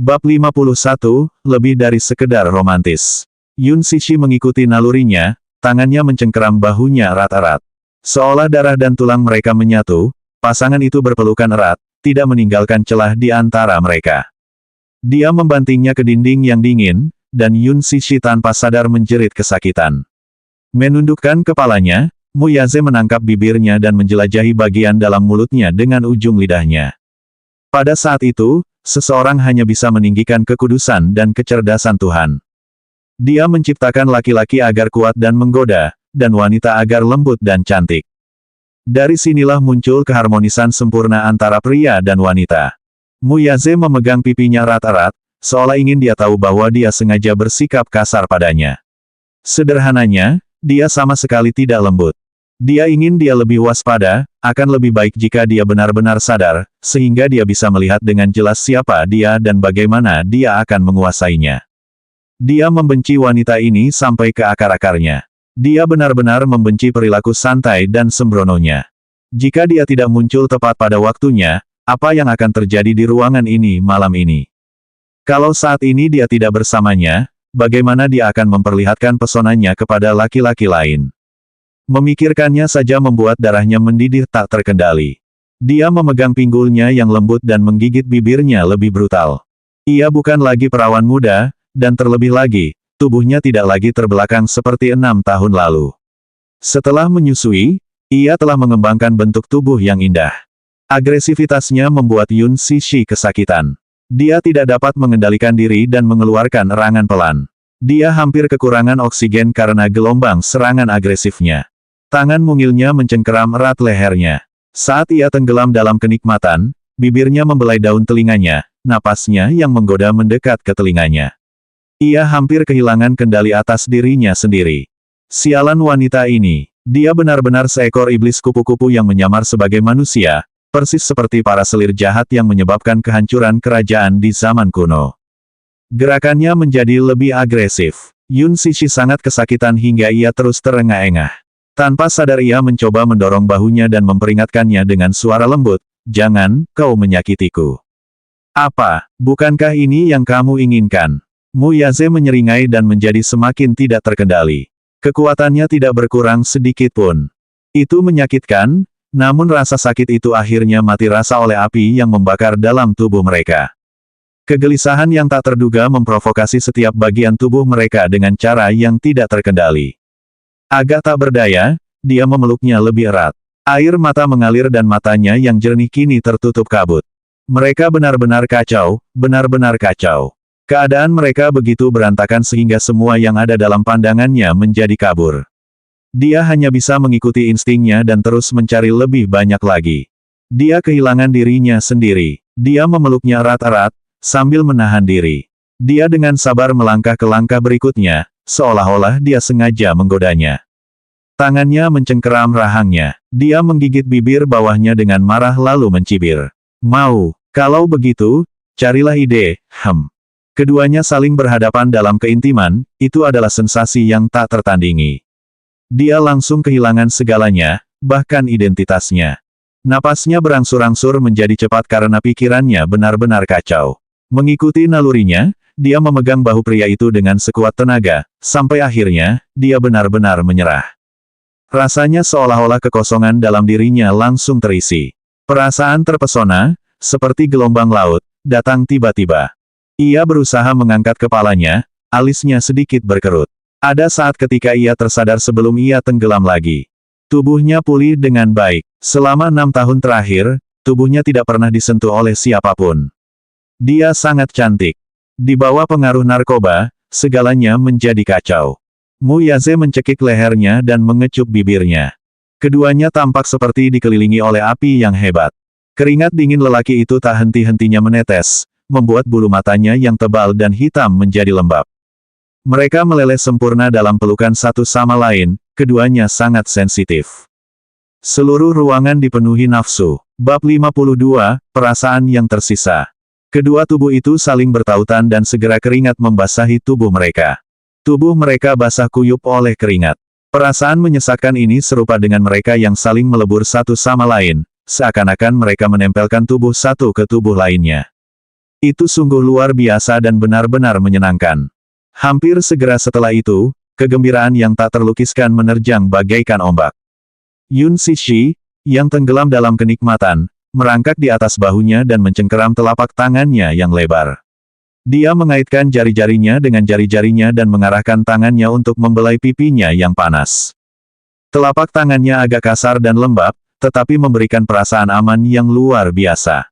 Bab 51, lebih dari sekedar romantis. Yun Cixi mengikuti nalurinya, tangannya mencengkeram bahunya erat-erat. Seolah darah dan tulang mereka menyatu, pasangan itu berpelukan erat, tidak meninggalkan celah di antara mereka. Dia membantingnya ke dinding yang dingin, dan Yun Cixi tanpa sadar menjerit kesakitan. Menundukkan kepalanya, Mu Yaze menangkap bibirnya dan menjelajahi bagian dalam mulutnya dengan ujung lidahnya. Pada saat itu, seseorang hanya bisa meninggikan kekudusan dan kecerdasan Tuhan. Dia menciptakan laki-laki agar kuat dan menggoda, dan wanita agar lembut dan cantik. Dari sinilah muncul keharmonisan sempurna antara pria dan wanita. Mu Yaze memegang pipinya erat-erat, seolah ingin dia tahu bahwa dia sengaja bersikap kasar padanya. Sederhananya, dia sama sekali tidak lembut. Dia ingin dia lebih waspada, akan lebih baik jika dia benar-benar sadar, sehingga dia bisa melihat dengan jelas siapa dia dan bagaimana dia akan menguasainya. Dia membenci wanita ini sampai ke akar-akarnya. Dia benar-benar membenci perilaku santai dan sembrononya. Jika dia tidak muncul tepat pada waktunya, apa yang akan terjadi di ruangan ini malam ini? Kalau saat ini dia tidak bersamanya, bagaimana dia akan memperlihatkan pesonanya kepada laki-laki lain? Memikirkannya saja membuat darahnya mendidih tak terkendali. Dia memegang pinggulnya yang lembut dan menggigit bibirnya lebih brutal. Ia bukan lagi perawan muda, dan terlebih lagi, tubuhnya tidak lagi terbelakang seperti 6 tahun lalu. Setelah menyusui, ia telah mengembangkan bentuk tubuh yang indah. Agresivitasnya membuat Yun Cixi kesakitan. Dia tidak dapat mengendalikan diri dan mengeluarkan erangan pelan. Dia hampir kekurangan oksigen karena gelombang serangan agresifnya. Tangan mungilnya mencengkeram erat lehernya. Saat ia tenggelam dalam kenikmatan, bibirnya membelai daun telinganya, napasnya yang menggoda mendekat ke telinganya. Ia hampir kehilangan kendali atas dirinya sendiri. Sialan wanita ini. Dia benar-benar seekor iblis kupu-kupu yang menyamar sebagai manusia, persis seperti para selir jahat yang menyebabkan kehancuran kerajaan di zaman kuno. Gerakannya menjadi lebih agresif. Yun Cixi sangat kesakitan hingga ia terus terengah-engah. Tanpa sadar ia mencoba mendorong bahunya dan memperingatkannya dengan suara lembut, "Jangan, kau menyakitiku." "Apa, bukankah ini yang kamu inginkan?" Mu Yaze menyeringai dan menjadi semakin tidak terkendali. Kekuatannya tidak berkurang sedikit pun. Itu menyakitkan, namun rasa sakit itu akhirnya mati rasa oleh api yang membakar dalam tubuh mereka. Kegelisahan yang tak terduga memprovokasi setiap bagian tubuh mereka dengan cara yang tidak terkendali. Agak tak berdaya, dia memeluknya lebih erat. Air mata mengalir dan matanya yang jernih kini tertutup kabut. Mereka benar-benar kacau, benar-benar kacau. Keadaan mereka begitu berantakan sehingga semua yang ada dalam pandangannya menjadi kabur. Dia hanya bisa mengikuti instingnya dan terus mencari lebih banyak lagi. Dia kehilangan dirinya sendiri. Dia memeluknya erat-erat, sambil menahan diri. Dia dengan sabar melangkah ke langkah berikutnya, seolah-olah dia sengaja menggodanya. Tangannya mencengkeram rahangnya. Dia menggigit bibir bawahnya dengan marah lalu mencibir. "Mau, kalau begitu, carilah ide." Keduanya saling berhadapan dalam keintiman, itu adalah sensasi yang tak tertandingi. Dia langsung kehilangan segalanya, bahkan identitasnya. Napasnya berangsur-angsur menjadi cepat karena pikirannya benar-benar kacau. Mengikuti nalurinya, dia memegang bahu pria itu dengan sekuat tenaga, sampai akhirnya, dia benar-benar menyerah. Rasanya seolah-olah kekosongan dalam dirinya langsung terisi. Perasaan terpesona, seperti gelombang laut, datang tiba-tiba. Ia berusaha mengangkat kepalanya, alisnya sedikit berkerut. Ada saat ketika ia tersadar sebelum ia tenggelam lagi. Tubuhnya pulih dengan baik. Selama 6 tahun terakhir, tubuhnya tidak pernah disentuh oleh siapapun. Dia sangat cantik. Di bawah pengaruh narkoba, segalanya menjadi kacau. Mu Yaze mencekik lehernya dan mengecup bibirnya. Keduanya tampak seperti dikelilingi oleh api yang hebat. Keringat dingin lelaki itu tak henti-hentinya menetes, membuat bulu matanya yang tebal dan hitam menjadi lembab. Mereka meleleh sempurna dalam pelukan satu sama lain, keduanya sangat sensitif. Seluruh ruangan dipenuhi nafsu. Bab 52, perasaan yang tersisa. Kedua tubuh itu saling bertautan dan segera keringat membasahi tubuh mereka. Tubuh mereka basah kuyup oleh keringat. Perasaan menyesakkan ini serupa dengan mereka yang saling melebur satu sama lain, seakan-akan mereka menempelkan tubuh satu ke tubuh lainnya. Itu sungguh luar biasa dan benar-benar menyenangkan. Hampir segera setelah itu, kegembiraan yang tak terlukiskan menerjang bagaikan ombak. Yun Sishi, yang tenggelam dalam kenikmatan, merangkak di atas bahunya dan mencengkeram telapak tangannya yang lebar. Dia mengaitkan jari-jarinya dengan jari-jarinya dan mengarahkan tangannya untuk membelai pipinya yang panas. Telapak tangannya agak kasar dan lembab, tetapi memberikan perasaan aman yang luar biasa.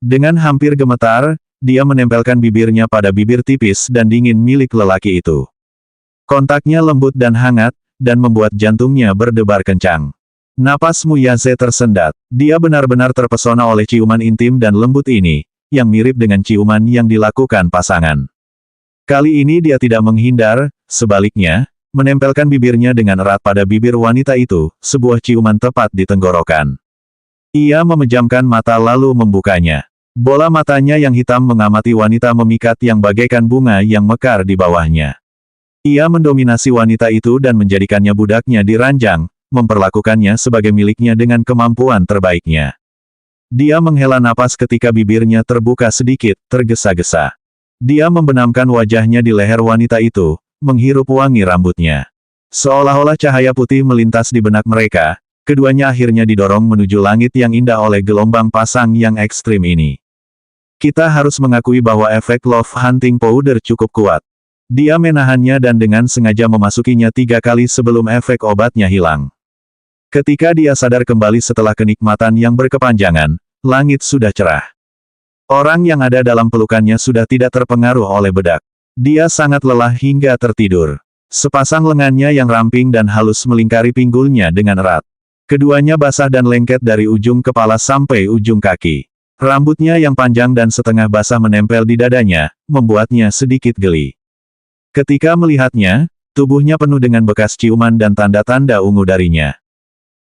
Dengan hampir gemetar, dia menempelkan bibirnya pada bibir tipis dan dingin milik lelaki itu. Kontaknya lembut dan hangat, dan membuat jantungnya berdebar kencang. Napas Muyaze tersendat. Dia benar-benar terpesona oleh ciuman intim dan lembut ini, yang mirip dengan ciuman yang dilakukan pasangan. Kali ini dia tidak menghindar, sebaliknya, menempelkan bibirnya dengan erat pada bibir wanita itu, sebuah ciuman tepat di tenggorokan. Ia memejamkan mata lalu membukanya. Bola matanya yang hitam mengamati wanita memikat yang bagaikan bunga yang mekar di bawahnya. Ia mendominasi wanita itu dan menjadikannya budaknya di ranjang, memperlakukannya sebagai miliknya dengan kemampuan terbaiknya. Dia menghela napas ketika bibirnya terbuka sedikit, tergesa-gesa. Dia membenamkan wajahnya di leher wanita itu, menghirup wangi rambutnya. Seolah-olah cahaya putih melintas di benak mereka, keduanya akhirnya didorong menuju langit yang indah oleh gelombang pasang yang ekstrim ini. Kita harus mengakui bahwa efek love hunting powder cukup kuat. Dia menahannya dan dengan sengaja memasukinya 3 kali sebelum efek obatnya hilang. Ketika dia sadar kembali setelah kenikmatan yang berkepanjangan, langit sudah cerah. Orang yang ada dalam pelukannya sudah tidak terpengaruh oleh bedak. Dia sangat lelah hingga tertidur. Sepasang lengannya yang ramping dan halus melingkari pinggulnya dengan erat. Keduanya basah dan lengket dari ujung kepala sampai ujung kaki. Rambutnya yang panjang dan setengah basah menempel di dadanya, membuatnya sedikit geli. Ketika melihatnya, tubuhnya penuh dengan bekas ciuman dan tanda-tanda ungu darinya.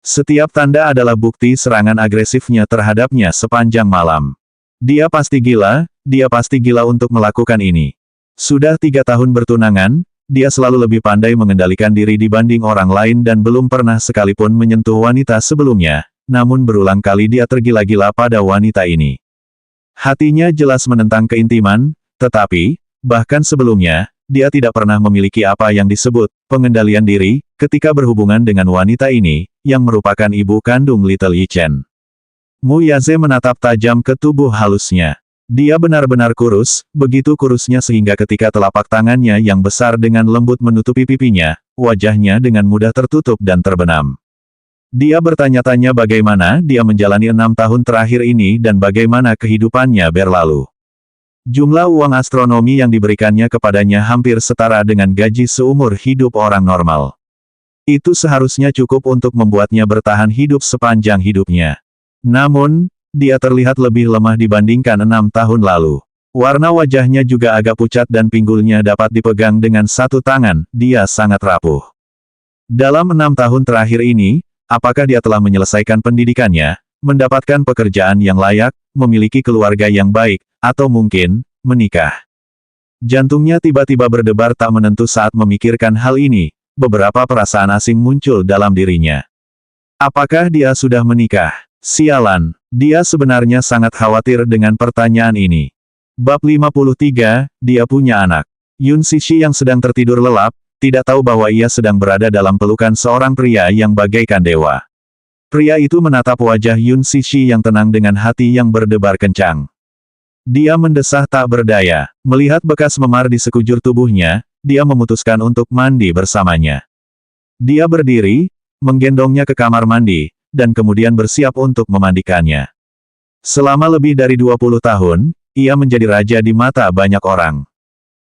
Setiap tanda adalah bukti serangan agresifnya terhadapnya sepanjang malam. Dia pasti gila untuk melakukan ini. Sudah 3 tahun bertunangan, dia selalu lebih pandai mengendalikan diri dibanding orang lain dan belum pernah sekalipun menyentuh wanita sebelumnya, namun berulang kali dia tergila-gila pada wanita ini. Hatinya jelas menentang keintiman, tetapi, bahkan sebelumnya, dia tidak pernah memiliki apa yang disebut pengendalian diri, ketika berhubungan dengan wanita ini, yang merupakan ibu kandung Little Yi Chen. Muyaze menatap tajam ke tubuh halusnya. Dia benar-benar kurus, begitu kurusnya sehingga ketika telapak tangannya yang besar dengan lembut menutupi pipinya, wajahnya dengan mudah tertutup dan terbenam. Dia bertanya-tanya bagaimana dia menjalani 6 tahun terakhir ini dan bagaimana kehidupannya berlalu. Jumlah uang astronomi yang diberikannya kepadanya hampir setara dengan gaji seumur hidup orang normal. Itu seharusnya cukup untuk membuatnya bertahan hidup sepanjang hidupnya. Namun, dia terlihat lebih lemah dibandingkan 6 tahun lalu. Warna wajahnya juga agak pucat dan pinggulnya dapat dipegang dengan satu tangan, dia sangat rapuh. Dalam 6 tahun terakhir ini, apakah dia telah menyelesaikan pendidikannya, mendapatkan pekerjaan yang layak, memiliki keluarga yang baik, atau mungkin, menikah? Jantungnya tiba-tiba berdebar tak menentu saat memikirkan hal ini, beberapa perasaan asing muncul dalam dirinya. Apakah dia sudah menikah? Sialan, dia sebenarnya sangat khawatir dengan pertanyaan ini. Bab 53, dia punya anak. Yun Sishi yang sedang tertidur lelap, tidak tahu bahwa ia sedang berada dalam pelukan seorang pria yang bagaikan dewa. Pria itu menatap wajah Yun Sishi yang tenang dengan hati yang berdebar kencang. Dia mendesah tak berdaya. Melihat bekas memar di sekujur tubuhnya, dia memutuskan untuk mandi bersamanya. Dia berdiri, menggendongnya ke kamar mandi, dan kemudian bersiap untuk memandikannya. Selama lebih dari 20 tahun, ia menjadi raja di mata banyak orang.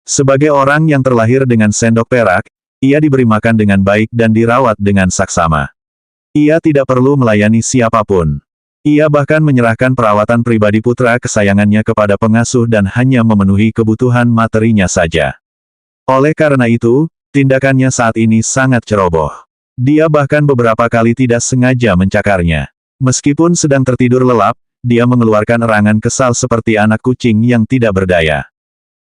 Sebagai orang yang terlahir dengan sendok perak, ia diberi makan dengan baik dan dirawat dengan saksama. Ia tidak perlu melayani siapapun. Ia bahkan menyerahkan perawatan pribadi putra kesayangannya kepada pengasuh dan hanya memenuhi kebutuhan materinya saja. Oleh karena itu, tindakannya saat ini sangat ceroboh. Dia bahkan beberapa kali tidak sengaja mencakarnya. Meskipun sedang tertidur lelap, dia mengeluarkan erangan kesal seperti anak kucing yang tidak berdaya.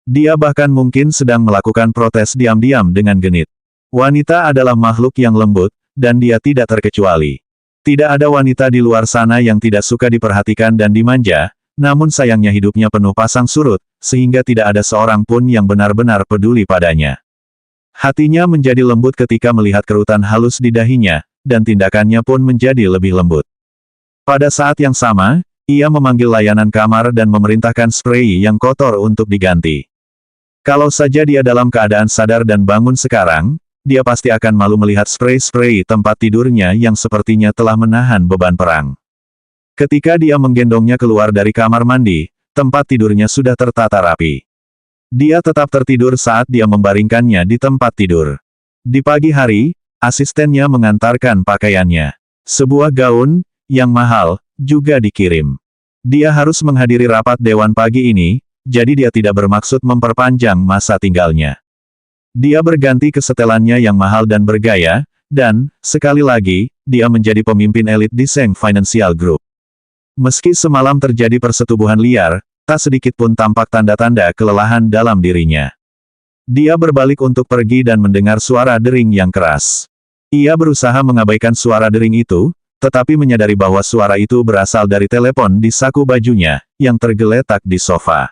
Dia bahkan mungkin sedang melakukan protes diam-diam dengan genit. Wanita adalah makhluk yang lembut, dan dia tidak terkecuali. Tidak ada wanita di luar sana yang tidak suka diperhatikan dan dimanja, Namun sayangnya hidupnya penuh pasang surut, sehingga tidak ada seorang pun yang benar-benar peduli padanya. Hatinya menjadi lembut ketika melihat kerutan halus di dahinya, dan tindakannya pun menjadi lebih lembut. Pada saat yang sama, ia memanggil layanan kamar dan memerintahkan spray yang kotor untuk diganti. Kalau saja dia dalam keadaan sadar dan bangun sekarang, dia pasti akan malu melihat spray-spray tempat tidurnya yang sepertinya telah menahan beban perang. Ketika dia menggendongnya keluar dari kamar mandi, tempat tidurnya sudah tertata rapi. Dia tetap tertidur saat dia membaringkannya di tempat tidur. Di pagi hari, asistennya mengantarkan pakaiannya. Sebuah gaun, yang mahal, juga dikirim. Dia harus menghadiri rapat dewan pagi ini, jadi dia tidak bermaksud memperpanjang masa tinggalnya. Dia berganti kesetelannya yang mahal dan bergaya, dan, sekali lagi, dia menjadi pemimpin elit di Seng Financial Group. Meski semalam terjadi persetubuhan liar, tak sedikit pun tampak tanda-tanda kelelahan dalam dirinya. Dia berbalik untuk pergi dan mendengar suara dering yang keras. Ia berusaha mengabaikan suara dering itu, tetapi menyadari bahwa suara itu berasal dari telepon di saku bajunya, yang tergeletak di sofa.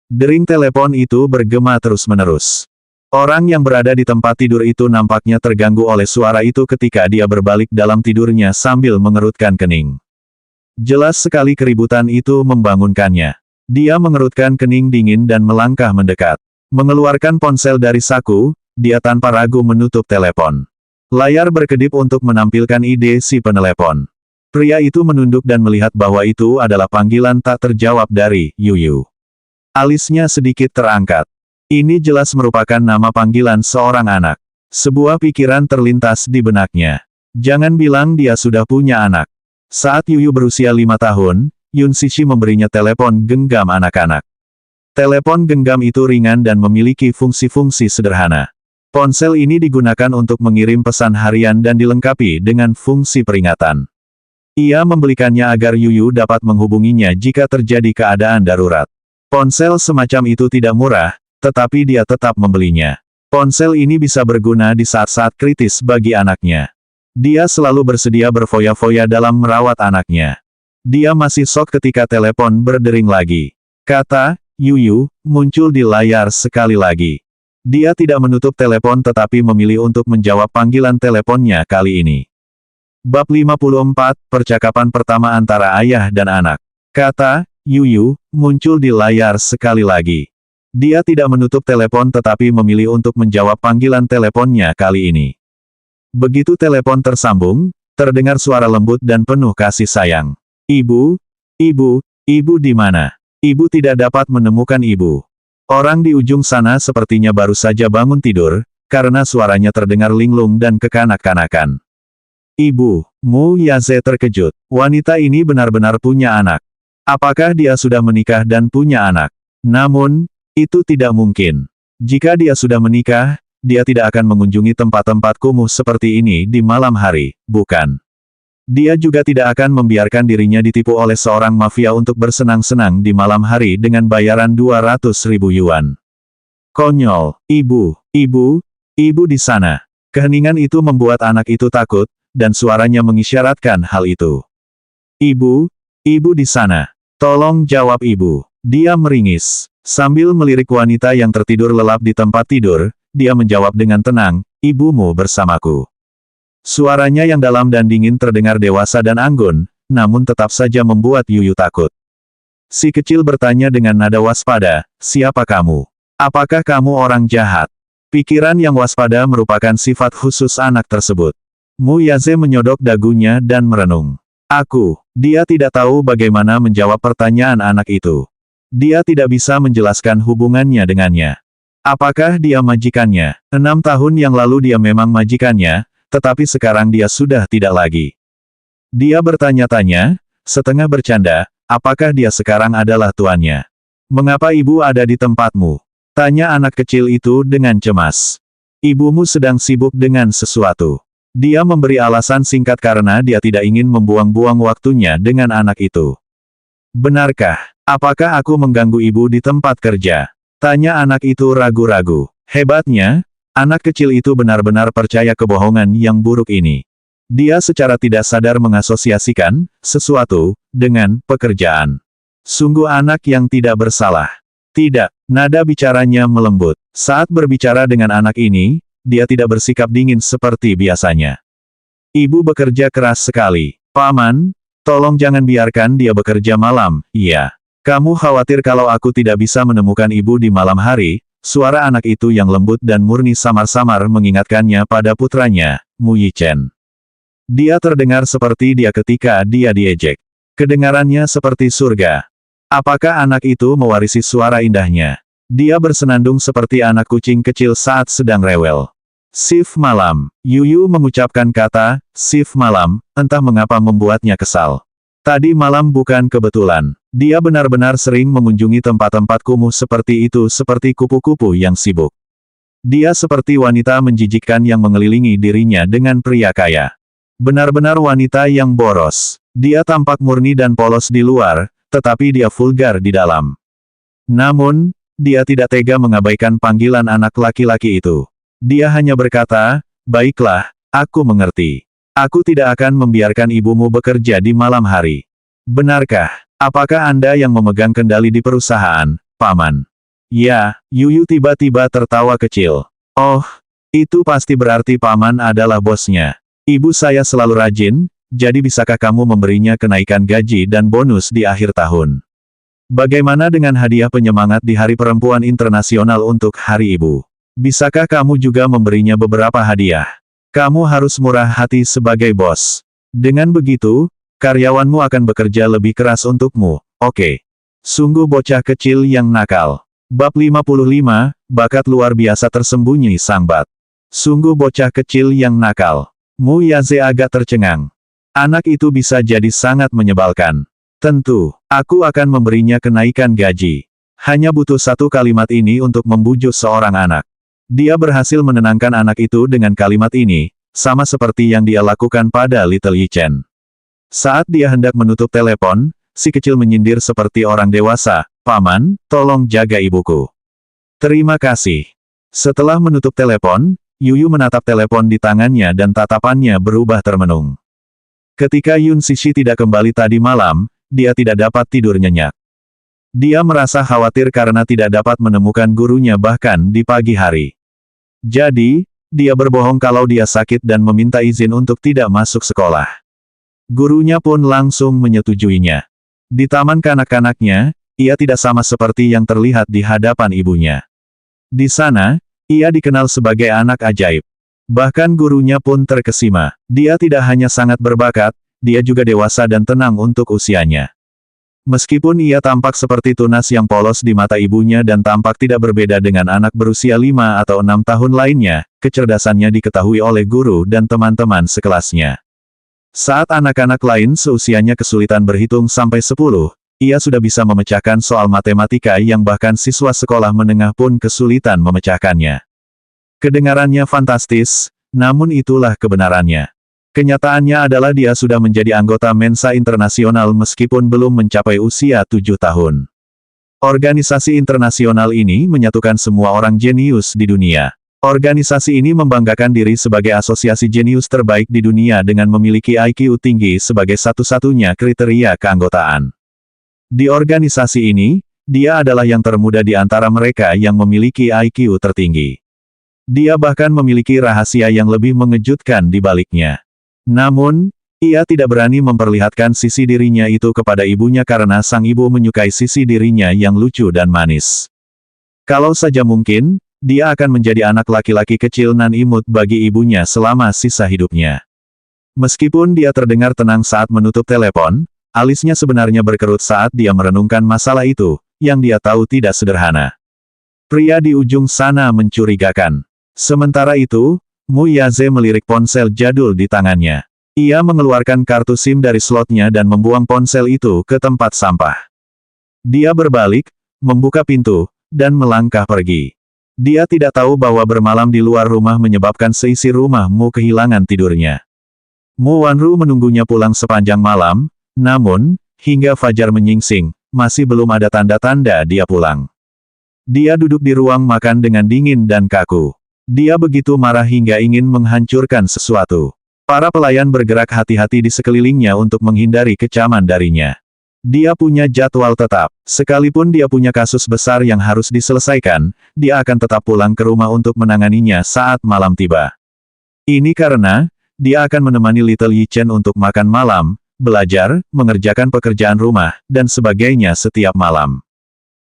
Dering telepon itu bergema terus-menerus. Orang yang berada di tempat tidur itu nampaknya terganggu oleh suara itu ketika dia berbalik dalam tidurnya sambil mengerutkan kening. Jelas sekali keributan itu membangunkannya. Dia mengerutkan kening dingin dan melangkah mendekat. Mengeluarkan ponsel dari saku, dia tanpa ragu menutup telepon. Layar berkedip untuk menampilkan ide si penelepon. Pria itu menunduk dan melihat bahwa itu adalah panggilan tak terjawab dari Yuyu. Alisnya sedikit terangkat. Ini jelas merupakan nama panggilan seorang anak. Sebuah pikiran terlintas di benaknya. Jangan bilang dia sudah punya anak. Saat Yuyu berusia 5 tahun, Yun Sishi memberinya telepon genggam anak-anak. Telepon genggam itu ringan dan memiliki fungsi-fungsi sederhana. Ponsel ini digunakan untuk mengirim pesan harian dan dilengkapi dengan fungsi peringatan. Ia membelikannya agar Yuyu dapat menghubunginya jika terjadi keadaan darurat. Ponsel semacam itu tidak murah, tetapi dia tetap membelinya. Ponsel ini bisa berguna di saat-saat kritis bagi anaknya. Dia selalu bersedia berfoya-foya dalam merawat anaknya. Dia masih shock ketika telepon berdering lagi. Kata Yuyu muncul di layar sekali lagi. Dia tidak menutup telepon tetapi memilih untuk menjawab panggilan teleponnya kali ini. Bab 54, Percakapan pertama antara ayah dan anak. Kata Yuyu muncul di layar sekali lagi. Dia tidak menutup telepon tetapi memilih untuk menjawab panggilan teleponnya kali ini. Begitu telepon tersambung, terdengar suara lembut dan penuh kasih sayang. Ibu, ibu di mana? Ibu tidak dapat menemukan ibu. Orang di ujung sana sepertinya baru saja bangun tidur, karena suaranya terdengar linglung dan kekanak-kanakan. Ibu, Mu Yaze terkejut. Wanita ini benar-benar punya anak. Apakah dia sudah menikah dan punya anak? Namun, itu tidak mungkin. Jika dia sudah menikah, dia tidak akan mengunjungi tempat-tempat kumuh seperti ini di malam hari, bukan? Dia juga tidak akan membiarkan dirinya ditipu oleh seorang mafia untuk bersenang-senang di malam hari dengan bayaran 200.000 yuan. Konyol, ibu di sana. Keheningan itu membuat anak itu takut, dan suaranya mengisyaratkan hal itu. Ibu di sana. Tolong jawab ibu. Dia meringis. Sambil melirik wanita yang tertidur lelap di tempat tidur, dia menjawab dengan tenang, ibumu bersamaku. Suaranya yang dalam dan dingin terdengar dewasa dan anggun, namun tetap saja membuat Yuyu takut. Si kecil bertanya dengan nada waspada, siapa kamu? Apakah kamu orang jahat? Pikiran yang waspada merupakan sifat khusus anak tersebut. Mu Yaze menyodok dagunya dan merenung. Dia tidak tahu bagaimana menjawab pertanyaan anak itu. Dia tidak bisa menjelaskan hubungannya dengannya. Apakah dia majikannya? 6 tahun yang lalu dia memang majikannya, tetapi sekarang dia sudah tidak lagi. Dia bertanya-tanya, setengah bercanda, apakah dia sekarang adalah tuannya? Mengapa ibu ada di tempatmu? Tanya anak kecil itu dengan cemas. Ibumu sedang sibuk dengan sesuatu. Dia memberi alasan singkat karena dia tidak ingin membuang-buang waktunya dengan anak itu. Benarkah? Apakah aku mengganggu ibu di tempat kerja? Tanya anak itu ragu-ragu. Hebatnya, anak kecil itu benar-benar percaya kebohongan yang buruk ini. Dia secara tidak sadar mengasosiasikan sesuatu dengan pekerjaan. Sungguh anak yang tidak bersalah. Tidak, nada bicaranya melembut. Saat berbicara dengan anak ini, dia tidak bersikap dingin seperti biasanya. Ibu bekerja keras sekali. Paman, tolong jangan biarkan dia bekerja malam, iya. Kamu khawatir kalau aku tidak bisa menemukan ibu di malam hari? Suara anak itu yang lembut dan murni samar-samar mengingatkannya pada putranya, Mu Yichen. Dia terdengar seperti dia ketika dia diejek. Kedengarannya seperti surga. Apakah anak itu mewarisi suara indahnya? Dia bersenandung seperti anak kucing kecil saat sedang rewel. Shift malam. Yuyu mengucapkan kata, shift malam, entah mengapa membuatnya kesal. Tadi malam bukan kebetulan. Dia benar-benar sering mengunjungi tempat-tempat kumuh seperti itu seperti kupu-kupu yang sibuk. Dia seperti wanita menjijikkan yang mengelilingi dirinya dengan pria kaya. Benar-benar wanita yang boros. Dia tampak murni dan polos di luar, tetapi dia vulgar di dalam. Namun, dia tidak tega mengabaikan panggilan anak laki-laki itu. Dia hanya berkata, baiklah, aku mengerti. Aku tidak akan membiarkan ibumu bekerja di malam hari. Benarkah? Apakah Anda yang memegang kendali di perusahaan, Paman? Ya, Yuyu tiba-tiba tertawa kecil. Oh, itu pasti berarti Paman adalah bosnya. Ibu saya selalu rajin, jadi bisakah kamu memberinya kenaikan gaji dan bonus di akhir tahun? Bagaimana dengan hadiah penyemangat di Hari Perempuan Internasional untuk Hari Ibu? Bisakah kamu juga memberinya beberapa hadiah? Kamu harus murah hati sebagai bos. Dengan begitu, karyawanmu akan bekerja lebih keras untukmu, oke. Sungguh bocah kecil yang nakal. Bab 55, bakat luar biasa tersembunyi sang bat. Sungguh bocah kecil yang nakal. Mu Yaze agak tercengang. Anak itu bisa jadi sangat menyebalkan. Tentu, aku akan memberinya kenaikan gaji. Hanya butuh satu kalimat ini untuk membujuk seorang anak. Dia berhasil menenangkan anak itu dengan kalimat ini, sama seperti yang dia lakukan pada Little Yichen. Saat dia hendak menutup telepon, si kecil menyindir seperti orang dewasa, Paman, tolong jaga ibuku. Terima kasih. Setelah menutup telepon, Yuyu menatap telepon di tangannya dan tatapannya berubah termenung. Ketika Yun Sishi tidak kembali tadi malam, dia tidak dapat tidur nyenyak. Dia merasa khawatir karena tidak dapat menemukan gurunya bahkan di pagi hari. Jadi, dia berbohong kalau dia sakit dan meminta izin untuk tidak masuk sekolah. Gurunya pun langsung menyetujuinya. Di taman kanak-kanaknya, ia tidak sama seperti yang terlihat di hadapan ibunya. Di sana, ia dikenal sebagai anak ajaib. Bahkan gurunya pun terkesima. Dia tidak hanya sangat berbakat, dia juga dewasa dan tenang untuk usianya. Meskipun ia tampak seperti tunas yang polos di mata ibunya dan tampak tidak berbeda dengan anak berusia 5 atau 6 tahun lainnya, kecerdasannya diketahui oleh guru dan teman-teman sekelasnya. Saat anak-anak lain seusianya kesulitan berhitung sampai 10, ia sudah bisa memecahkan soal matematika yang bahkan siswa sekolah menengah pun kesulitan memecahkannya. Kedengarannya fantastis, namun itulah kebenarannya. Kenyataannya adalah dia sudah menjadi anggota Mensa Internasional meskipun belum mencapai usia 7 tahun. Organisasi internasional ini menyatukan semua orang jenius di dunia. Organisasi ini membanggakan diri sebagai asosiasi jenius terbaik di dunia dengan memiliki IQ tinggi sebagai satu-satunya kriteria keanggotaan. Di organisasi ini, dia adalah yang termuda di antara mereka yang memiliki IQ tertinggi. Dia bahkan memiliki rahasia yang lebih mengejutkan di baliknya. Namun, ia tidak berani memperlihatkan sisi dirinya itu kepada ibunya karena sang ibu menyukai sisi dirinya yang lucu dan manis. Kalau saja mungkin, dia akan menjadi anak laki-laki kecil nan imut bagi ibunya selama sisa hidupnya. Meskipun dia terdengar tenang saat menutup telepon, alisnya sebenarnya berkerut saat dia merenungkan masalah itu, yang dia tahu tidak sederhana. Pria di ujung sana mencurigakan. Sementara itu, Mu Yaze melirik ponsel jadul di tangannya. Ia mengeluarkan kartu SIM dari slotnya dan membuang ponsel itu ke tempat sampah. Dia berbalik, membuka pintu, dan melangkah pergi. Dia tidak tahu bahwa bermalam di luar rumah menyebabkan seisi rumah Mu kehilangan tidurnya. Mu Wanru menunggunya pulang sepanjang malam, namun, hingga fajar menyingsing, masih belum ada tanda-tanda dia pulang. Dia duduk di ruang makan dengan dingin dan kaku. Dia begitu marah hingga ingin menghancurkan sesuatu. Para pelayan bergerak hati-hati di sekelilingnya untuk menghindari kecaman darinya. Dia punya jadwal tetap. Sekalipun dia punya kasus besar yang harus diselesaikan, dia akan tetap pulang ke rumah untuk menanganinya saat malam tiba. Ini karena, dia akan menemani Little Yi Chen untuk makan malam, belajar, mengerjakan pekerjaan rumah, dan sebagainya setiap malam.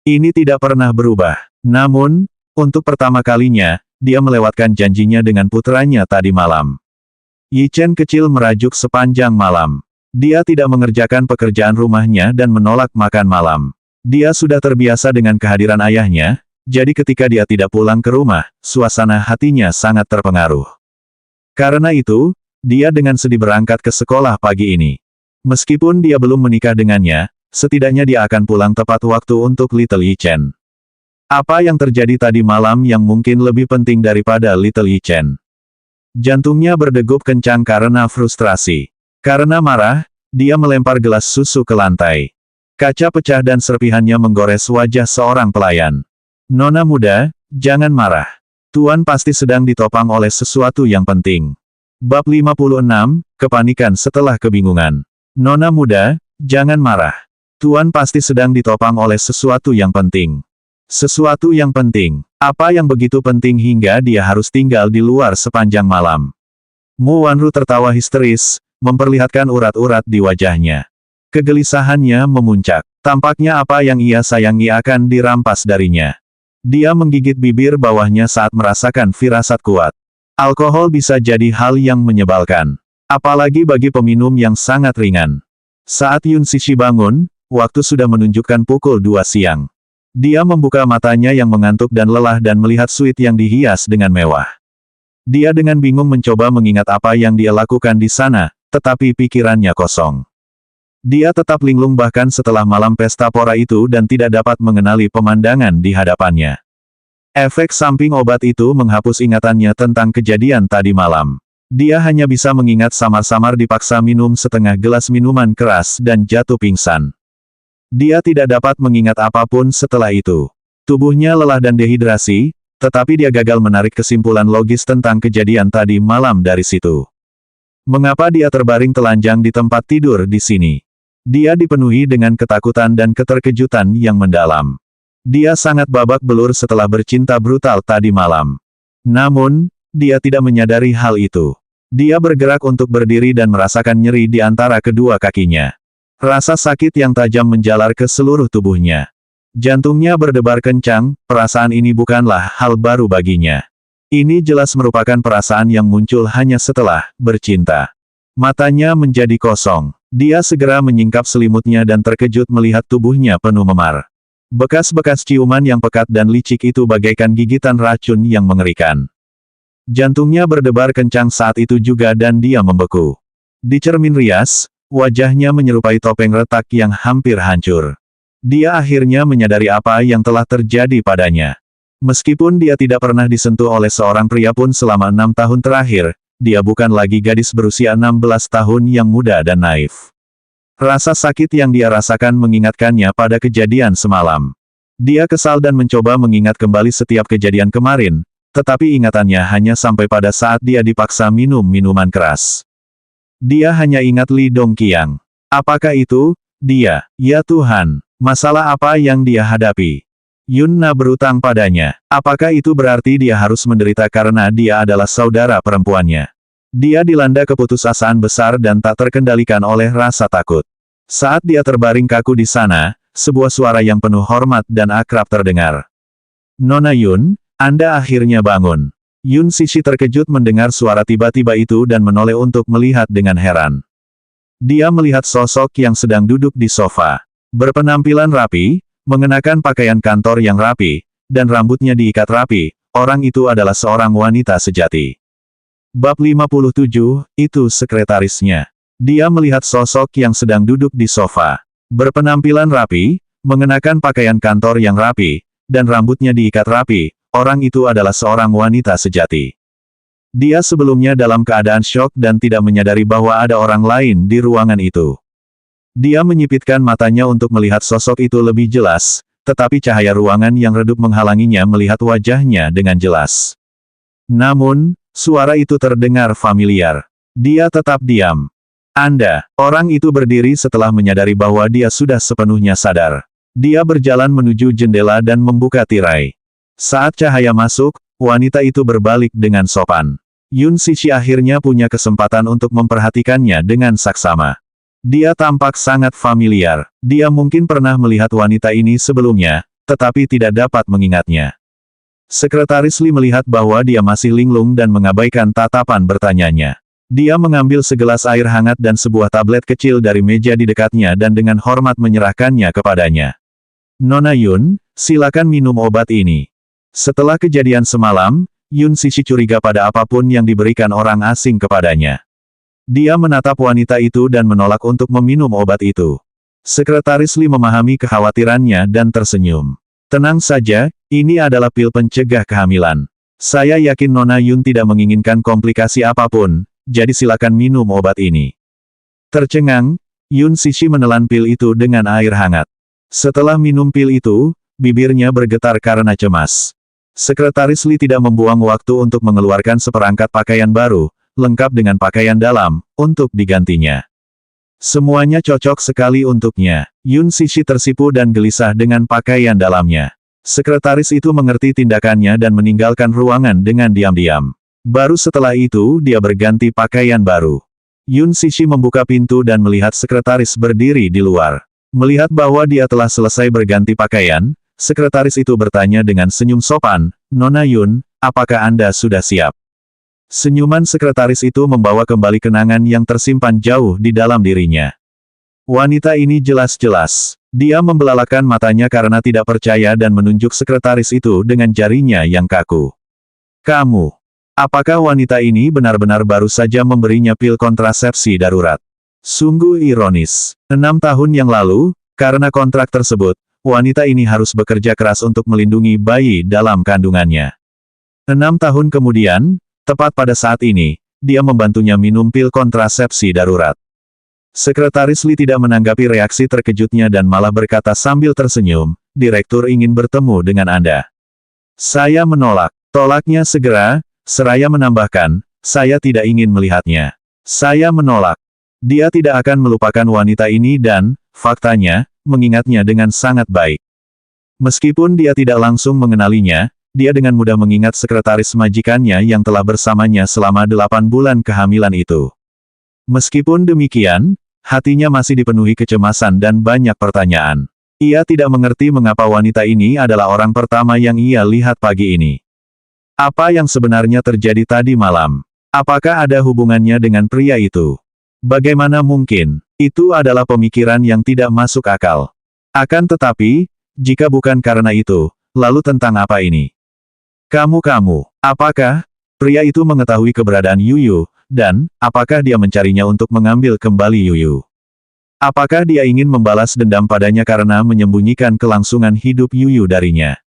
Ini tidak pernah berubah. Namun, untuk pertama kalinya, dia melewatkan janjinya dengan putranya tadi malam. Yi Chen kecil merajuk sepanjang malam. Dia tidak mengerjakan pekerjaan rumahnya dan menolak makan malam. Dia sudah terbiasa dengan kehadiran ayahnya, jadi ketika dia tidak pulang ke rumah, suasana hatinya sangat terpengaruh. Karena itu, dia dengan sedih berangkat ke sekolah pagi ini. Meskipun dia belum menikah dengannya, setidaknya dia akan pulang tepat waktu untuk Little Yi Chen. Apa yang terjadi tadi malam yang mungkin lebih penting daripada Little Yi Chen? Jantungnya berdegup kencang karena frustrasi. Karena marah, dia melempar gelas susu ke lantai. Kaca pecah dan serpihannya menggores wajah seorang pelayan. Nona muda, jangan marah. Tuan pasti sedang ditopang oleh sesuatu yang penting. Bab 56, Kepanikan setelah kebingungan. Nona muda, jangan marah. Tuan pasti sedang ditopang oleh sesuatu yang penting. Sesuatu yang penting. Apa yang begitu penting hingga dia harus tinggal di luar sepanjang malam? Mu Wanru tertawa histeris, memperlihatkan urat-urat di wajahnya. Kegelisahannya memuncak. Tampaknya apa yang ia sayangi akan dirampas darinya. Dia menggigit bibir bawahnya saat merasakan firasat kuat. Alkohol bisa jadi hal yang menyebalkan. Apalagi bagi peminum yang sangat ringan. Saat Yun Cixi bangun, waktu sudah menunjukkan pukul 2 siang. Dia membuka matanya yang mengantuk dan lelah dan melihat suite yang dihias dengan mewah. Dia dengan bingung mencoba mengingat apa yang dia lakukan di sana, tetapi pikirannya kosong. Dia tetap linglung bahkan setelah malam pesta pora itu dan tidak dapat mengenali pemandangan di hadapannya. Efek samping obat itu menghapus ingatannya tentang kejadian tadi malam. Dia hanya bisa mengingat samar-samar dipaksa minum setengah gelas minuman keras dan jatuh pingsan. Dia tidak dapat mengingat apapun setelah itu. Tubuhnya lelah dan dehidrasi, tetapi dia gagal menarik kesimpulan logis tentang kejadian tadi malam dari situ. Mengapa dia terbaring telanjang di tempat tidur di sini? Dia dipenuhi dengan ketakutan dan keterkejutan yang mendalam. Dia sangat babak belur setelah bercinta brutal tadi malam. Namun, dia tidak menyadari hal itu. Dia bergerak untuk berdiri dan merasakan nyeri di antara kedua kakinya. Rasa sakit yang tajam menjalar ke seluruh tubuhnya. Jantungnya berdebar kencang, perasaan ini bukanlah hal baru baginya. Ini jelas merupakan perasaan yang muncul hanya setelah bercinta. Matanya menjadi kosong. Dia segera menyingkap selimutnya dan terkejut melihat tubuhnya penuh memar. Bekas-bekas ciuman yang pekat dan licik itu bagaikan gigitan racun yang mengerikan. Jantungnya berdebar kencang saat itu juga dan dia membeku. Di cermin rias, wajahnya menyerupai topeng retak yang hampir hancur. Dia akhirnya menyadari apa yang telah terjadi padanya. Meskipun dia tidak pernah disentuh oleh seorang pria pun selama 6 tahun terakhir, dia bukan lagi gadis berusia 16 tahun yang muda dan naif. Rasa sakit yang dia rasakan mengingatkannya pada kejadian semalam. Dia kesal dan mencoba mengingat kembali setiap kejadian kemarin, tetapi ingatannya hanya sampai pada saat dia dipaksa minum minuman keras. Dia hanya ingat Li Dongqiang. Apakah itu? Dia, ya Tuhan, masalah apa yang dia hadapi? Yun Na berutang padanya. Apakah itu berarti dia harus menderita karena dia adalah saudara perempuannya? Dia dilanda keputusasaan besar dan tak terkendalikan oleh rasa takut. Saat dia terbaring kaku di sana, sebuah suara yang penuh hormat dan akrab terdengar. Nona Yun, Anda akhirnya bangun. Yun Cixi terkejut mendengar suara tiba-tiba itu dan menoleh untuk melihat dengan heran. Dia melihat sosok yang sedang duduk di sofa. Berpenampilan rapi, mengenakan pakaian kantor yang rapi, dan rambutnya diikat rapi, orang itu adalah seorang wanita sejati. Bab 57, itu sekretarisnya. Dia melihat sosok yang sedang duduk di sofa. Berpenampilan rapi, mengenakan pakaian kantor yang rapi, dan rambutnya diikat rapi, orang itu adalah seorang wanita sejati. Dia sebelumnya dalam keadaan syok dan tidak menyadari bahwa ada orang lain di ruangan itu. Dia menyipitkan matanya untuk melihat sosok itu lebih jelas, tetapi cahaya ruangan yang redup menghalanginya melihat wajahnya dengan jelas. Namun, suara itu terdengar familiar. Dia tetap diam. Anda, orang itu berdiri setelah menyadari bahwa dia sudah sepenuhnya sadar. Dia berjalan menuju jendela dan membuka tirai. Saat cahaya masuk, wanita itu berbalik dengan sopan. Yun Cixi akhirnya punya kesempatan untuk memperhatikannya dengan saksama. Dia tampak sangat familiar. Dia mungkin pernah melihat wanita ini sebelumnya, tetapi tidak dapat mengingatnya. Sekretaris Li melihat bahwa dia masih linglung dan mengabaikan tatapan bertanyanya. Dia mengambil segelas air hangat dan sebuah tablet kecil dari meja di dekatnya dan dengan hormat menyerahkannya kepadanya. Nona Yun, silakan minum obat ini. Setelah kejadian semalam, Yun Cixi curiga pada apapun yang diberikan orang asing kepadanya. Dia menatap wanita itu dan menolak untuk meminum obat itu. Sekretaris Li memahami kekhawatirannya dan tersenyum. Tenang saja, ini adalah pil pencegah kehamilan. Saya yakin Nona Yun tidak menginginkan komplikasi apapun, jadi silakan minum obat ini. Tercengang, Yun Cixi menelan pil itu dengan air hangat. Setelah minum pil itu, bibirnya bergetar karena cemas. Sekretaris Li tidak membuang waktu untuk mengeluarkan seperangkat pakaian baru, lengkap dengan pakaian dalam, untuk digantinya. Semuanya cocok sekali untuknya. Yun Cixi tersipu dan gelisah dengan pakaian dalamnya. Sekretaris itu mengerti tindakannya dan meninggalkan ruangan dengan diam-diam. Baru setelah itu dia berganti pakaian baru. Yun Cixi membuka pintu dan melihat sekretaris berdiri di luar. Melihat bahwa dia telah selesai berganti pakaian, sekretaris itu bertanya dengan senyum sopan, Nona Yun, apakah Anda sudah siap? Senyuman sekretaris itu membawa kembali kenangan yang tersimpan jauh di dalam dirinya. Wanita ini jelas-jelas. Dia membelalakan matanya karena tidak percaya dan menunjuk sekretaris itu dengan jarinya yang kaku. Kamu. Apakah wanita ini benar-benar baru saja memberinya pil kontrasepsi darurat? Sungguh ironis. 6 tahun yang lalu, karena kontrak tersebut, wanita ini harus bekerja keras untuk melindungi bayi dalam kandungannya. 6 tahun kemudian, tepat pada saat ini, dia membantunya minum pil kontrasepsi darurat. Sekretaris Li tidak menanggapi reaksi terkejutnya dan malah berkata sambil tersenyum, Direktur ingin bertemu dengan Anda. Saya menolak. Tolaknya segera. Seraya menambahkan, saya tidak ingin melihatnya. Saya menolak. Dia tidak akan melupakan wanita ini dan, faktanya, mengingatnya dengan sangat baik. Meskipun dia tidak langsung mengenalinya, dia dengan mudah mengingat sekretaris majikannya yang telah bersamanya selama 8 bulan kehamilan itu. Meskipun demikian, hatinya masih dipenuhi kecemasan dan banyak pertanyaan. Ia tidak mengerti mengapa wanita ini adalah orang pertama yang ia lihat pagi ini. Apa yang sebenarnya terjadi tadi malam? Apakah ada hubungannya dengan pria itu? Bagaimana mungkin? Itu adalah pemikiran yang tidak masuk akal. Akan tetapi, jika bukan karena itu, lalu tentang apa ini? Kamu, apakah pria itu mengetahui keberadaan Yuyu, dan apakah dia mencarinya untuk mengambil kembali Yuyu? Apakah dia ingin membalas dendam padanya karena menyembunyikan kelangsungan hidup Yuyu darinya?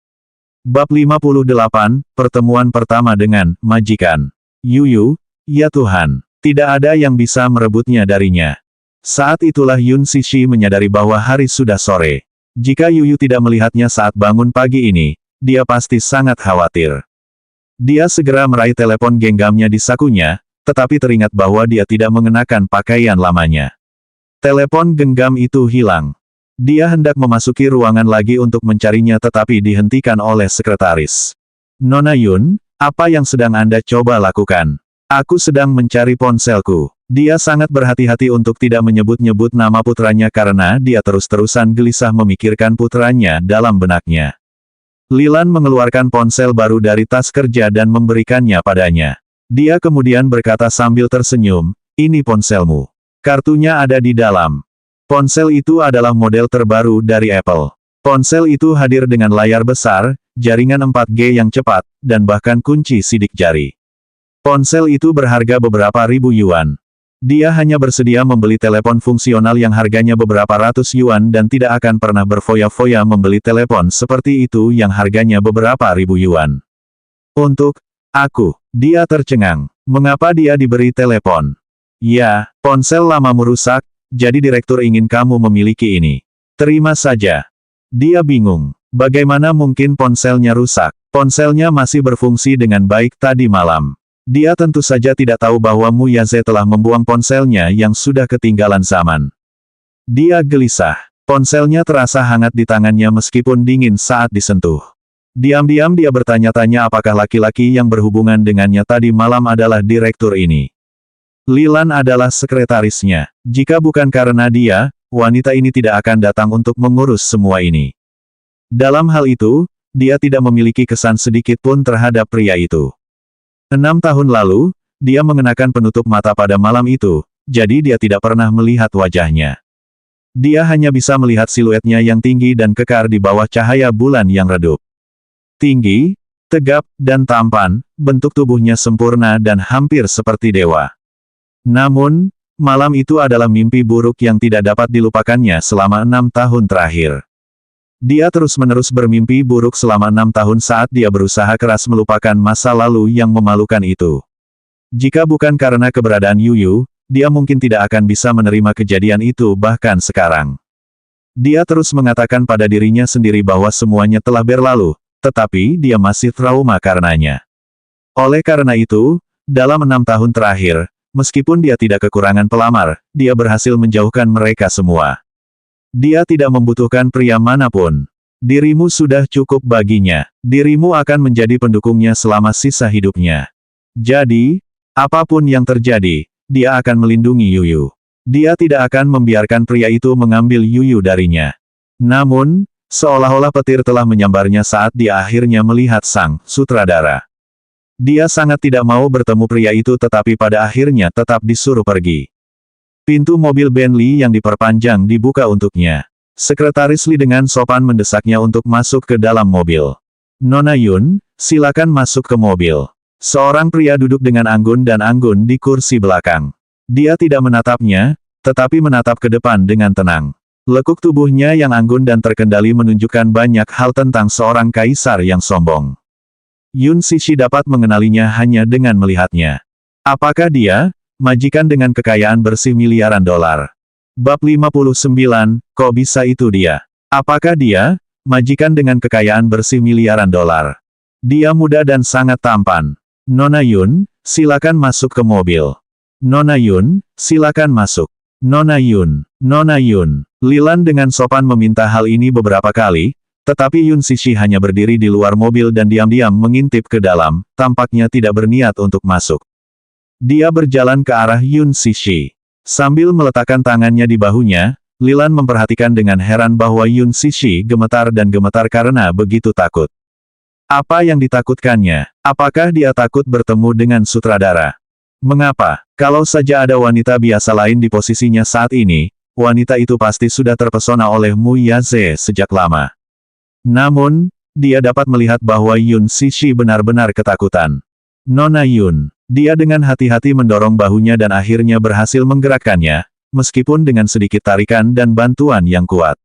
Bab 58, Pertemuan Pertama dengan Majikan. Yuyu, ya Tuhan, tidak ada yang bisa merebutnya darinya. Saat itulah Yun Cixi menyadari bahwa hari sudah sore. Jika Yuyu tidak melihatnya saat bangun pagi ini, dia pasti sangat khawatir. Dia segera meraih telepon genggamnya di sakunya, tetapi teringat bahwa dia tidak mengenakan pakaian lamanya. Telepon genggam itu hilang. Dia hendak memasuki ruangan lagi untuk mencarinya tetapi dihentikan oleh sekretaris. Nona Yun, apa yang sedang Anda coba lakukan? Aku sedang mencari ponselku. Dia sangat berhati-hati untuk tidak menyebut-nyebut nama putranya karena dia terus-terusan gelisah memikirkan putranya dalam benaknya. Lilan mengeluarkan ponsel baru dari tas kerja dan memberikannya padanya. Dia kemudian berkata sambil tersenyum, ini ponselmu. Kartunya ada di dalam. Ponsel itu adalah model terbaru dari Apple. Ponsel itu hadir dengan layar besar, jaringan 4G yang cepat, dan bahkan kunci sidik jari. Ponsel itu berharga beberapa ribu yuan. Dia hanya bersedia membeli telepon fungsional yang harganya beberapa ratus yuan dan tidak akan pernah berfoya-foya membeli telepon seperti itu yang harganya beberapa ribu yuan. Untuk aku, dia tercengang. Mengapa dia diberi telepon? Ya, ponsel lamamu rusak. Jadi direktur ingin kamu memiliki ini. Terima saja. Dia bingung. Bagaimana mungkin ponselnya rusak? Ponselnya masih berfungsi dengan baik tadi malam. Dia tentu saja tidak tahu bahwa Mu Yaze telah membuang ponselnya yang sudah ketinggalan zaman. Dia gelisah. Ponselnya terasa hangat di tangannya meskipun dingin saat disentuh. Diam-diam dia bertanya-tanya apakah laki-laki yang berhubungan dengannya tadi malam adalah direktur ini. Lilan adalah sekretarisnya. Jika bukan karena dia, wanita ini tidak akan datang untuk mengurus semua ini. Dalam hal itu, dia tidak memiliki kesan sedikit pun terhadap pria itu. 6 tahun lalu, dia mengenakan penutup mata pada malam itu, jadi dia tidak pernah melihat wajahnya. Dia hanya bisa melihat siluetnya yang tinggi dan kekar di bawah cahaya bulan yang redup. Tinggi, tegap, dan tampan, bentuk tubuhnya sempurna dan hampir seperti dewa. Namun, malam itu adalah mimpi buruk yang tidak dapat dilupakannya selama 6 tahun terakhir. Dia terus-menerus bermimpi buruk selama 6 tahun saat dia berusaha keras melupakan masa lalu yang memalukan itu. Jika bukan karena keberadaan Yuyu, dia mungkin tidak akan bisa menerima kejadian itu bahkan sekarang. Dia terus mengatakan pada dirinya sendiri bahwa semuanya telah berlalu, tetapi dia masih trauma karenanya. Oleh karena itu, dalam 6 tahun terakhir, meskipun dia tidak kekurangan pelamar, dia berhasil menjauhkan mereka semua. Dia tidak membutuhkan pria manapun. Dirimu sudah cukup baginya. Dirimu akan menjadi pendukungnya selama sisa hidupnya. Jadi, apapun yang terjadi, dia akan melindungi Yuyu. Dia tidak akan membiarkan pria itu mengambil Yuyu darinya. Namun, seolah-olah petir telah menyambarnya saat dia akhirnya melihat sang sutradara. Dia sangat tidak mau bertemu pria itu tetapi pada akhirnya tetap disuruh pergi. Pintu mobil Bentley yang diperpanjang dibuka untuknya. Sekretaris Li dengan sopan mendesaknya untuk masuk ke dalam mobil. Nona Yun, silakan masuk ke mobil. Seorang pria duduk dengan anggun dan anggun di kursi belakang. Dia tidak menatapnya, tetapi menatap ke depan dengan tenang. Lekuk tubuhnya yang anggun dan terkendali menunjukkan banyak hal tentang seorang kaisar yang sombong. Yun Cixi dapat mengenalinya hanya dengan melihatnya. Apakah dia majikan dengan kekayaan bersih miliaran dolar? Bab 59, kok bisa itu dia? Apakah dia majikan dengan kekayaan bersih miliaran dolar? Dia muda dan sangat tampan. Nona Yun, silakan masuk ke mobil. Nona Yun, silakan masuk. Nona Yun, Nona Yun. Lilan dengan sopan meminta hal ini beberapa kali, tetapi Yun Cixi hanya berdiri di luar mobil dan diam-diam mengintip ke dalam, tampaknya tidak berniat untuk masuk. Dia berjalan ke arah Yun Cixi. Sambil meletakkan tangannya di bahunya, Lilan memperhatikan dengan heran bahwa Yun Cixi gemetar dan gemetar karena begitu takut. Apa yang ditakutkannya? Apakah dia takut bertemu dengan sutradara? Mengapa? Kalau saja ada wanita biasa lain di posisinya saat ini, wanita itu pasti sudah terpesona oleh Mu Yaze sejak lama. Namun, dia dapat melihat bahwa Yun Cixi benar-benar ketakutan. Nona Yun. Dia dengan hati-hati mendorong bahunya dan akhirnya berhasil menggerakkannya, meskipun dengan sedikit tarikan dan bantuan yang kuat.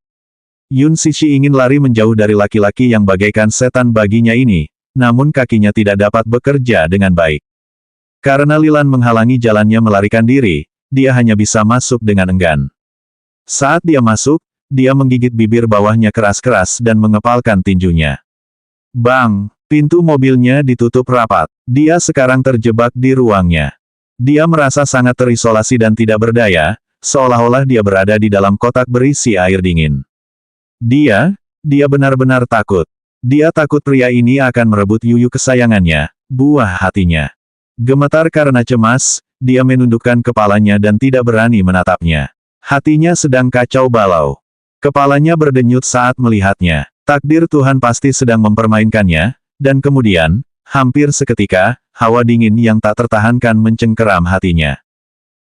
Yun Cixi ingin lari menjauh dari laki-laki yang bagaikan setan baginya ini, namun kakinya tidak dapat bekerja dengan baik. Karena Lilan menghalangi jalannya melarikan diri, dia hanya bisa masuk dengan enggan. Saat dia masuk, dia menggigit bibir bawahnya keras-keras dan mengepalkan tinjunya. Bang! Pintu mobilnya ditutup rapat. Dia sekarang terjebak di ruangnya. Dia merasa sangat terisolasi dan tidak berdaya, seolah-olah dia berada di dalam kotak berisi air dingin. Dia benar-benar takut. Dia takut pria ini akan merebut Yuyu kesayangannya, buah hatinya. Gemetar karena cemas, dia menundukkan kepalanya dan tidak berani menatapnya. Hatinya sedang kacau balau. Kepalanya berdenyut saat melihatnya. Takdir Tuhan pasti sedang mempermainkannya. Dan kemudian, hampir seketika, hawa dingin yang tak tertahankan mencengkeram hatinya.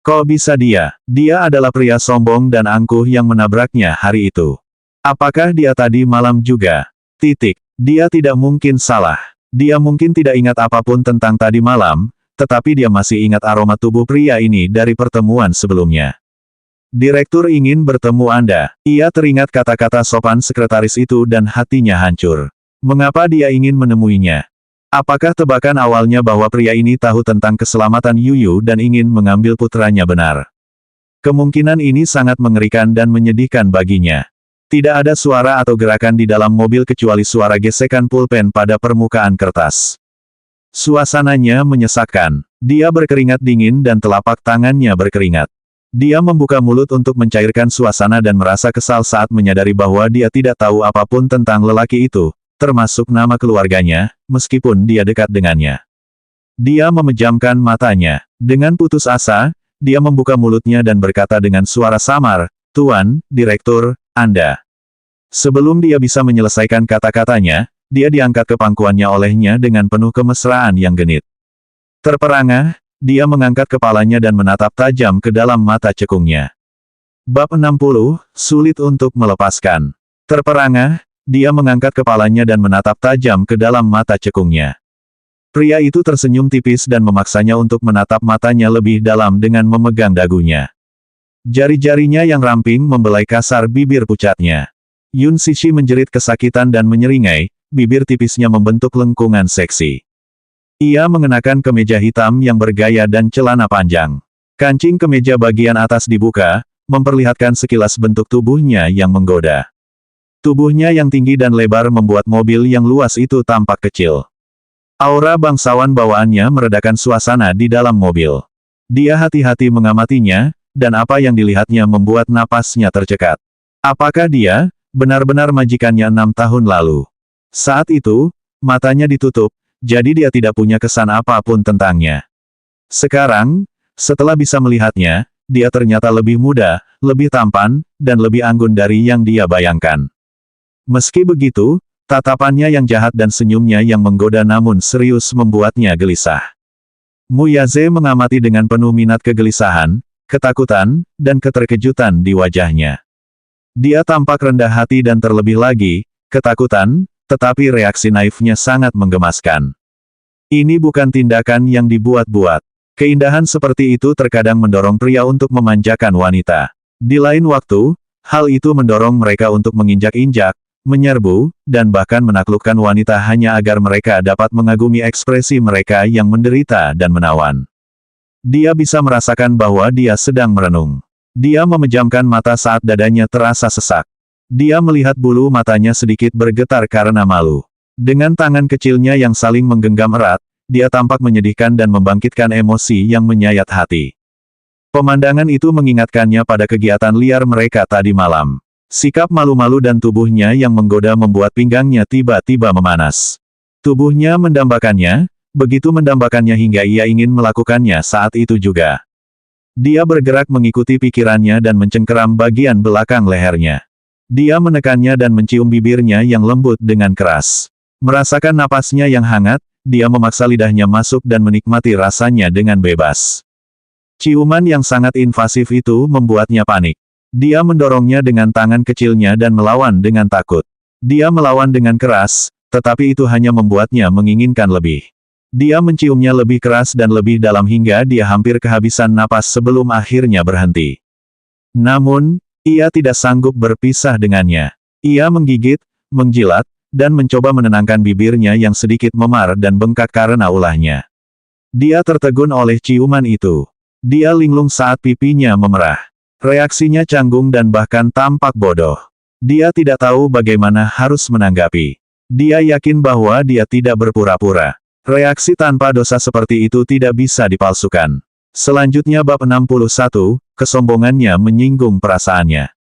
Kok bisa dia? Dia adalah pria sombong dan angkuh yang menabraknya hari itu. Apakah dia tadi malam juga? Dia tidak mungkin salah. Dia mungkin tidak ingat apapun tentang tadi malam, tetapi dia masih ingat aroma tubuh pria ini dari pertemuan sebelumnya. Direktur ingin bertemu Anda. Ia teringat kata-kata sopan sekretaris itu dan hatinya hancur. Mengapa dia ingin menemuinya? Apakah tebakan awalnya bahwa pria ini tahu tentang keselamatan Yuyu dan ingin mengambil putranya benar? Kemungkinan ini sangat mengerikan dan menyedihkan baginya. Tidak ada suara atau gerakan di dalam mobil kecuali suara gesekan pulpen pada permukaan kertas. Suasananya menyesakkan. Dia berkeringat dingin dan telapak tangannya berkeringat. Dia membuka mulut untuk mencairkan suasana dan merasa kesal saat menyadari bahwa dia tidak tahu apapun tentang lelaki itu, termasuk nama keluarganya, meskipun dia dekat dengannya. Dia memejamkan matanya. Dengan putus asa, dia membuka mulutnya dan berkata dengan suara samar, "Tuan, Direktur, Anda." Sebelum dia bisa menyelesaikan kata-katanya, dia diangkat ke pangkuannya olehnya dengan penuh kemesraan yang genit. Terperangah, dia mengangkat kepalanya dan menatap tajam ke dalam mata cekungnya. Bab 60, sulit untuk melepaskan. Terperangah, dia mengangkat kepalanya dan menatap tajam ke dalam mata cekungnya. Pria itu tersenyum tipis dan memaksanya untuk menatap matanya lebih dalam dengan memegang dagunya. Jari-jarinya yang ramping membelai kasar bibir pucatnya. Yun Sishi menjerit kesakitan dan menyeringai, bibir tipisnya membentuk lengkungan seksi. Ia mengenakan kemeja hitam yang bergaya dan celana panjang. Kancing kemeja bagian atas dibuka, memperlihatkan sekilas bentuk tubuhnya yang menggoda. Tubuhnya yang tinggi dan lebar membuat mobil yang luas itu tampak kecil. Aura bangsawan bawaannya meredakan suasana di dalam mobil. Dia hati-hati mengamatinya, dan apa yang dilihatnya membuat napasnya tercekat. Apakah dia benar-benar majikannya 6 tahun lalu? Saat itu, matanya ditutup, jadi dia tidak punya kesan apapun tentangnya. Sekarang, setelah bisa melihatnya, dia ternyata lebih muda, lebih tampan, dan lebih anggun dari yang dia bayangkan. Meski begitu, tatapannya yang jahat dan senyumnya yang menggoda namun serius membuatnya gelisah. Muyaze mengamati dengan penuh minat kegelisahan, ketakutan, dan keterkejutan di wajahnya. Dia tampak rendah hati dan terlebih lagi, ketakutan, tetapi reaksi naifnya sangat menggemaskan. Ini bukan tindakan yang dibuat-buat. Keindahan seperti itu terkadang mendorong pria untuk memanjakan wanita. Di lain waktu, hal itu mendorong mereka untuk menginjak-injak, menyerbu, dan bahkan menaklukkan wanita hanya agar mereka dapat mengagumi ekspresi mereka yang menderita dan menawan. Dia bisa merasakan bahwa dia sedang merenung. Dia memejamkan mata saat dadanya terasa sesak. Dia melihat bulu matanya sedikit bergetar karena malu. Dengan tangan kecilnya yang saling menggenggam erat, dia tampak menyedihkan dan membangkitkan emosi yang menyayat hati. Pemandangan itu mengingatkannya pada kegiatan liar mereka tadi malam. Sikap malu-malu dan tubuhnya yang menggoda membuat pinggangnya tiba-tiba memanas. Tubuhnya mendambakannya, begitu mendambakannya hingga ia ingin melakukannya saat itu juga. Dia bergerak mengikuti pikirannya dan mencengkeram bagian belakang lehernya. Dia menekannya dan mencium bibirnya yang lembut dengan keras. Merasakan napasnya yang hangat, dia memaksa lidahnya masuk dan menikmati rasanya dengan bebas. Ciuman yang sangat invasif itu membuatnya panik. Dia mendorongnya dengan tangan kecilnya dan melawan dengan takut. Dia melawan dengan keras, tetapi itu hanya membuatnya menginginkan lebih. Dia menciumnya lebih keras dan lebih dalam hingga dia hampir kehabisan napas sebelum akhirnya berhenti. Namun, ia tidak sanggup berpisah dengannya. Ia menggigit, menjilat, dan mencoba menenangkan bibirnya yang sedikit memar dan bengkak karena ulahnya. Dia tertegun oleh ciuman itu. Dia linglung saat pipinya memerah. Reaksinya canggung dan bahkan tampak bodoh. Dia tidak tahu bagaimana harus menanggapi. Dia yakin bahwa dia tidak berpura-pura. Reaksi tanpa dosa seperti itu tidak bisa dipalsukan. Selanjutnya bab 61, kesombongannya menyinggung perasaannya.